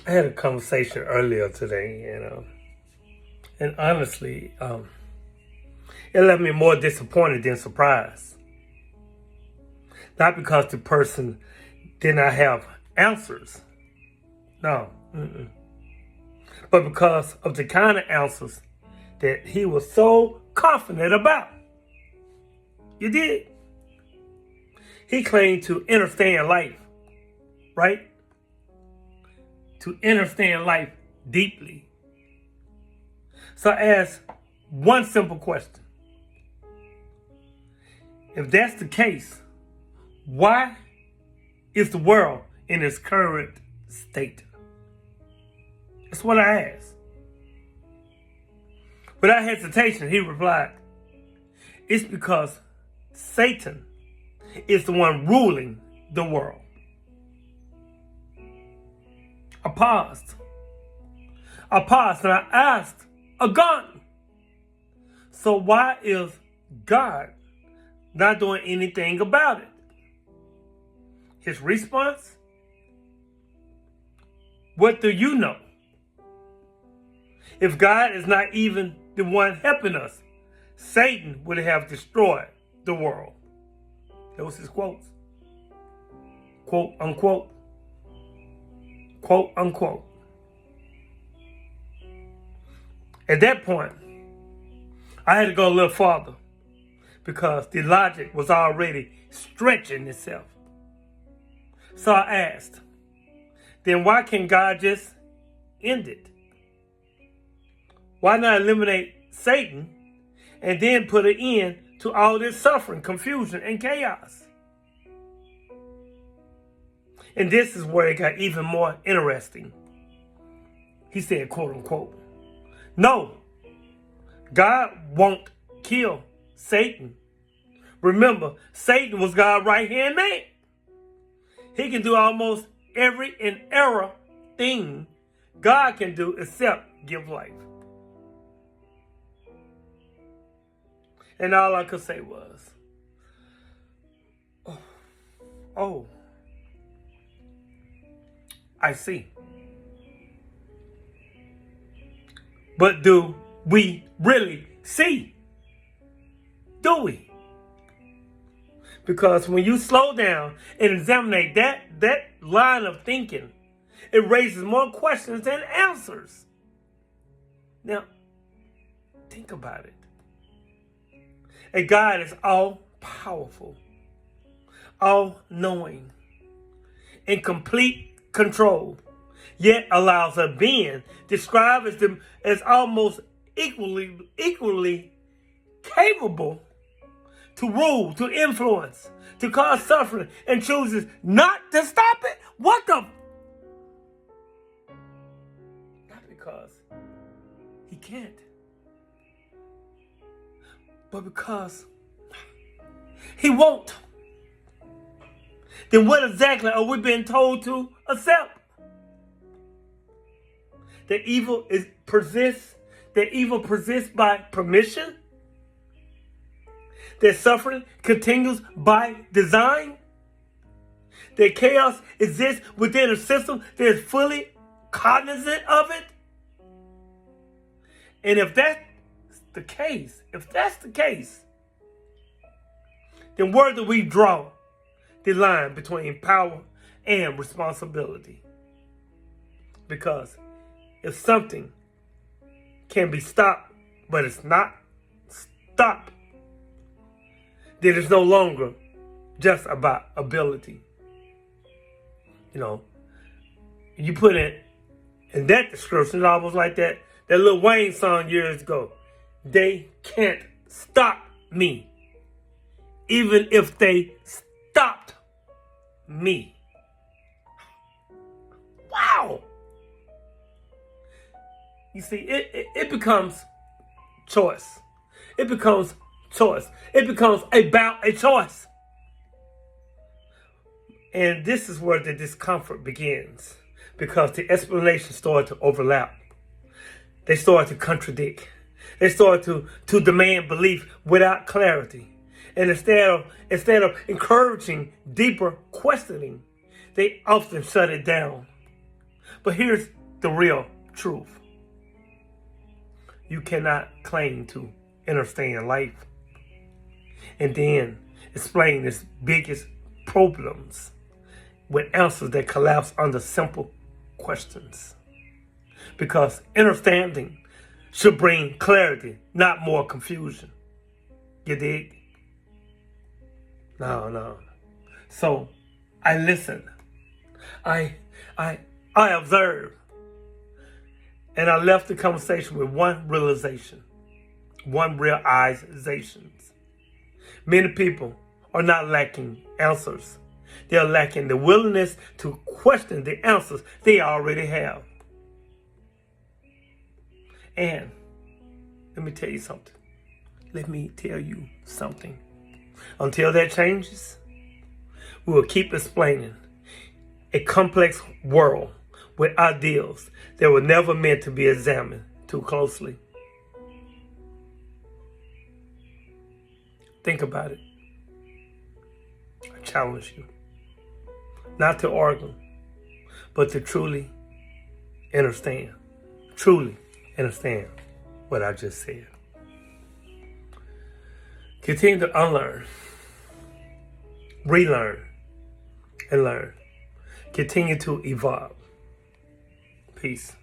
I had a conversation earlier today, and honestly, it left me more disappointed than surprised. Not because the person did not have answers, no, but because of the kind of answers that he was so confident about. You did. He claimed to understand life, right? To understand life deeply. So I asked one simple question. If that's the case, why is the world in its current state? That's what I asked. Without hesitation, he replied, it's because Satan is the one ruling the world. I paused and I asked again, so why is God not doing anything about it? His response, what do you know? If God is not even the one helping us, Satan would have destroyed the world. That was his quotes. Quote unquote. Quote unquote. At that point, I had to go a little farther because the logic was already stretching itself. So I asked, then why can't God just end it? Why not eliminate Satan and then put an end to all this suffering, confusion, and chaos? And this is where it got even more interesting. He said, quote unquote, no, God won't kill Satan. Remember, Satan was God's right-hand man. He can do almost every and every thing God can do except give life. And all I could say was, oh, I see. But do we really see? Do we? Because when you slow down and examine that line of thinking, it raises more questions than answers. Now, think about it. A God is all powerful, all knowing, in complete control, yet allows a being described as almost equally capable to rule, to influence, to cause suffering, and chooses not to stop it. What the? Not because he can't, but because he won't. Then what exactly are we being told to accept? That evil persists by permission? That suffering continues by design? That chaos exists within a system that is fully cognizant of it? And if that's the case, then where do we draw the line between power and responsibility? Because if something can be stopped, but it's not stopped, then it's no longer just about ability. You put it in that description, it's almost like that Lil Wayne song years ago. They can't stop me, even if they stopped me. Wow. You see, it becomes choice. It becomes about a choice. And this is where the discomfort begins, because the explanations start to overlap. They start to contradict. They start to demand belief without clarity. And instead of encouraging deeper questioning, they often shut it down. But here's the real truth. You cannot claim to understand life and then explain its biggest problems with answers that collapse under simple questions. Because understanding should bring clarity, not more confusion. You dig? No. So I listen. I observe. And I left the conversation with one realization. One realization. Many people are not lacking answers. They are lacking the willingness to question the answers they already have. And let me tell you something. Until that changes, we will keep explaining a complex world with ideals that were never meant to be examined too closely. Think about it. I challenge you not to argue, but to truly understand what I just said. Continue to unlearn, relearn, and learn. Continue to evolve. Peace.